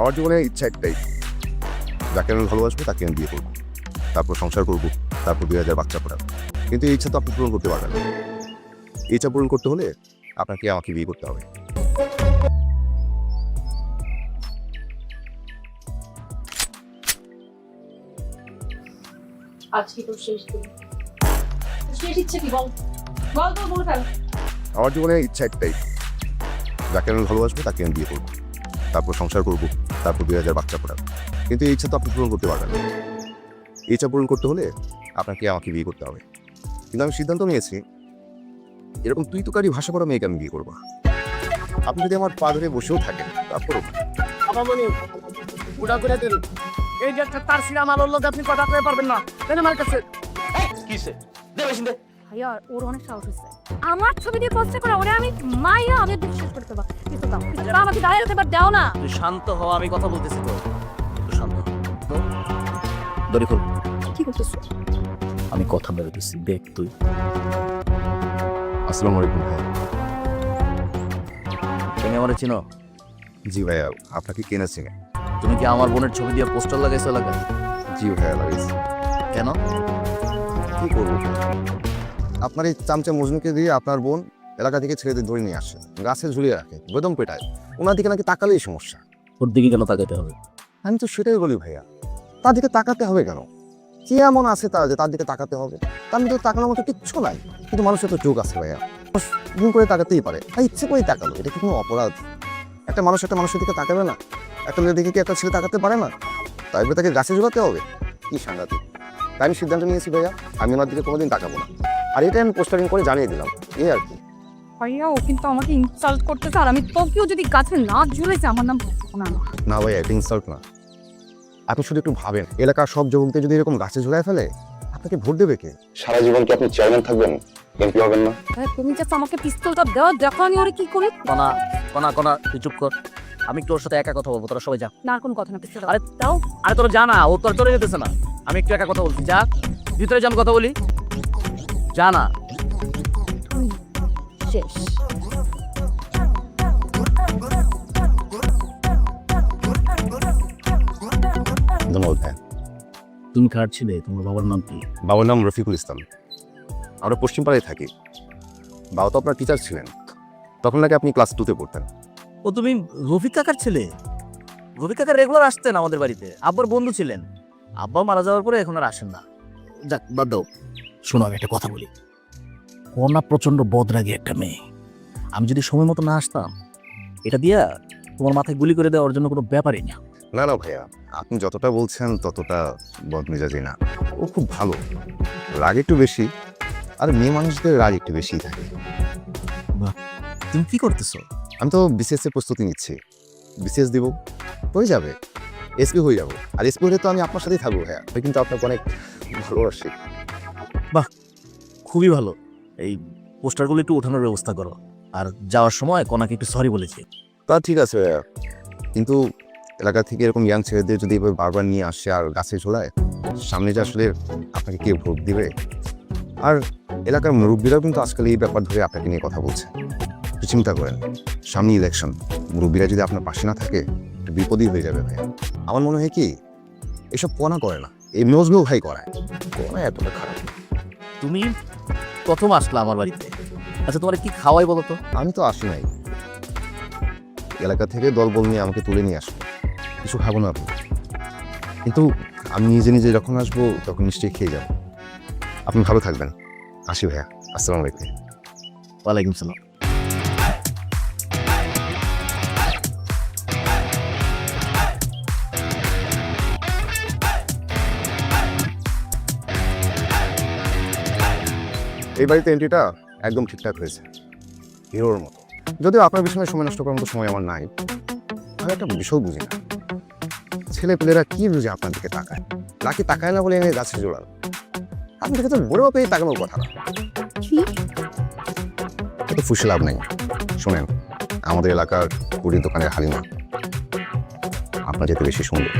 আমার জীবনে ইচ্ছা একটাই, যাকে আমি ভালোবাসবো তাকে আমি বিয়ে করবো, তারপর সংসার করবো, তারপর 2000 বাচ্চা পড়াবো। কিন্তু এই ইচ্ছা তো আপনি পূরণ করতে পারবেন না। এই ইচ্ছা পূরণ করতে হলে আপনাকে আমাকে বিয়ে করতে হবে। আজকে তোর শেষ দিন। শেষ ইচ্ছে কি বল, বল তো বলে ফেল। আমার জীবনে ইচ্ছা একটাই, যাকে আমি ভালোবাসবো তাকে আমি বিয়ে করবো, তারপর সংসার করবো, তারপর 2000 বাচ্চা পড়াবো। কিন্তু এই ইচ্ছা তো আপনি পূরণ করতে পারবেন না। এই ইচ্ছা পূরণ করতে হলে আপনাকে আমাকে বিয়ে করতে হবে। কিন্তু আমি সিদ্ধান্ত নিয়েছি, এরকম তুই তোকারি ভাষা করা মেয়েকে আমি বিয়ে করবো। আপনি যদি আমার পা ধরে বসেও থাকেন তারপরও আপামনি পুরা করে দেন। এই যে একটা তার সিনেমা আলোর লোক আপনি কথা কয়ে পারবেন না। দেন আমার কাছে। কিসে? দে বেশি দে। ভাইয়া ওর অনেক সাহস হয়েছে আমার ছবি দিয়ে পোস্ট করে ওরে আমি মাইয়া আমি বিশ্বাস করতে পারবো কিছু দাও কিছু দাও আমাকে দাঁড়াতে পার দাও না তুই শান্ত হ, আমি কথা বলতেছি তো। তুই শান্ত হ। দড়ি খোল। কি করতেছ আমি কথা বলতেছি, দেখ তুই। আসসালামু আলাইকুম ভাই। তুমি আমারে চিনো? জি ভাইয়া, আপনাকে কেনা চিনে? তুমি কি আমার বোনের ছবি দিয়ে পোস্টার লাগাইছো এলাকায়? জি ভাইয়া লাগাইছি। কেন? কি করবো, আপনার এই চামচা মজনুকে দিয়ে আপনার বোন এলাকা থেকে ছেলেদের ধরে নিয়ে আসে, গাছে ঝুলিয়ে রাখে, বেদম পেটায়। ওনার দিকে নাকি তাকালেই সমস্যা। ওর দিকে কেন তাকাইতে হবে? আমি তো সেটাই বলি ভাইয়া, তার দিকে তাকাতে হবে কেন? কি এমন আছে তার যে তার দিকে তাকাতে হবে? তার মধ্যে তাকানোর মতো কিচ্ছু নাই, কিন্তু মানুষের তো চোখ আছে ভাইয়া, ভুল করে তাকাতেই পারে। তাই ইচ্ছে করেই তাকালো, এটা কি কোনো অপরাধ? একটা মানুষ একটা মানুষের দিকে তাকাবে না? একটা মেয়ের দিকে কি একটা ছেলে তাকাতে পারে না? তাই বলে তাকে গাছে ঝুলাতে হবে? কি সাংঘাতিক! তাই আমি সিদ্ধান্ত নিয়েছি ভাইয়া, আমি ওনার দিকে কোনোদিন তাকাবো না। আর এটা আমি পোস্টারিং করে জানিয়ে দিলাম, এই আর কি। ভাইয়া ও কিন্তু আমাকে ইনসাল্ট করতেছে আর আমি তোকেও যদি গাছে না ঝুলেছে আমার নাম না না ভাইয়া, এটা ইনসাল্ট না। আপনি শুধু একটু ভাবেন, এলাকার সব যুবককে যদি এরকম গাছে ঝুলায় ফেলে, আপনাকে ভোট দেবে কে? সারা জীবন কি আপনি চেয়ারম্যান থাকবেন, এমপি হবেন না? তুমি জাস্ট আমাকে পিস্তলটা দাও দেখো আমি ওরে কি করি কনা কনা কনা তুই চুপ কর। আমি তোর সাথে একা কথা বলবো, তোরা সবাই যা। না কোনো কথা না পিস্তল আরে দাও আরে তোর জানা, ও তোর চলে যেতেছে না। আমি একটু একা কথা বলছি, যা ভিতরে যা, আমি কথা বলি। জানা শেষ ধন্যবাদ ভাইয়া। তুমি কার ছিলে? তোমার বাবার নাম কি? বাবার নাম রফিকুল ইসলাম। আমরা পশ্চিমপাড়ায় থাকি। বাবা তো আপনার টিচার ছিলেন, তখন নাকি আপনি ক্লাস 2-তে পড়তেন। ও তুমি রফিক কাকার ছেলে? রফিক কাকা রেগুলার আসতেন আমাদের বাড়িতে, আব্বার বন্ধু ছিলেন। আব্বা মারা যাওয়ার পরে এখন আর আসেন না। যাক বাদ দাও। শোনো আমি একটা কথা বলি, কন্যা প্রচন্ড বদরাগী একটা মেয়ে। আমি যদি সময় মতো না আসতাম, এটা দিয়া তোমার মাথায় গুলি করে দেওয়ার জন্য কোনো ব্যাপারই না। না না ভাইয়া, আপনি যতটা বলছেন ততটা বদমেজাজি না। ও খুব ভালো, রাগ একটু বেশি, আর মেয়ে মানুষদের রাগ একটু বেশিই থাকে। তুমি কি করতেছো? আমি তো বিসিএস এর প্রস্তুতি নিচ্ছি, বিসিএস দিব, হয়ে যাবে, এসপি হয়ে যাবো। আর এসপি হলে তো আমি আপনার সাথেই থাকবো ভাইয়া, আমি কিন্তু আপনাকে অনেক ভালোবাসি। খুবই ভালো। এই পোস্টারগুলো একটু ওঠানোর ব্যবস্থা করো, আর যাওয়ার সময় কনাকে একটু সরি বলেছি। তা ঠিক আছে ভাইয়া, কিন্তু এলাকা থেকে এরকম ইয়াং ছেলেদের যদি এভাবে বারবার নিয়ে আসে আর গাছে ঝোলায়, সামনে যে আসলে আপনাকে কে ভোট দিবে? আর এলাকার মুরব্বীরাও কিন্তু আজকাল এই ব্যাপার ধরে আপনাকে নিয়ে কথা বলছে। একটু চিন্তা করেন, সামনে ইলেকশন, মুরব্বীরা যদি আপনার পাশে না থাকে একটু বিপদই হয়ে যাবে ভাইয়া। আমার মনে হয় কি, এসব কোনা করে না, এই মজনু ভাই করায়। কোনা এতটা খারাপ না। তুমি প্রথম আসলা আমার বাড়িতে, আচ্ছা তোমার কি খাওয়াই বলো তো? আমি তো আসি নাই, এলাকা থেকে দলবল নিয়ে আমাকে তুলে নিয়ে আসবো, কিছু খাবো না আপনি, কিন্তু আমি নিজে নিজে যখন আসবো তখন নিশ্চয়ই খেয়ে যাবো। আপনি ভালো থাকবেন, আসি ভাইয়া, আসসালামু আলাইকুম। ওয়ালাইকুম সালাম। এই বাড়িতে এন্ট্রিটা একদম ঠিকঠাক হয়েছে, হিরোর মতো। যদিও আপনার পিছনে সময় নষ্ট করার মতো সময় আমার নাই। আমি একটা বিষয় বুঝি না, ছেলে পেলেরা কি বুঝে আপনার দিকে তাকায়, নাকি তাকায় না বলে এনে গাছে জোড়াল? আপনি দেখে তো বড় পেয়ে তাকানোর কথা না। এত ফুসে লাভ নেই। শোনেন, আমাদের এলাকার কুড়ির দোকানের হালিমা আপনার যেতে বেশি সুন্দর।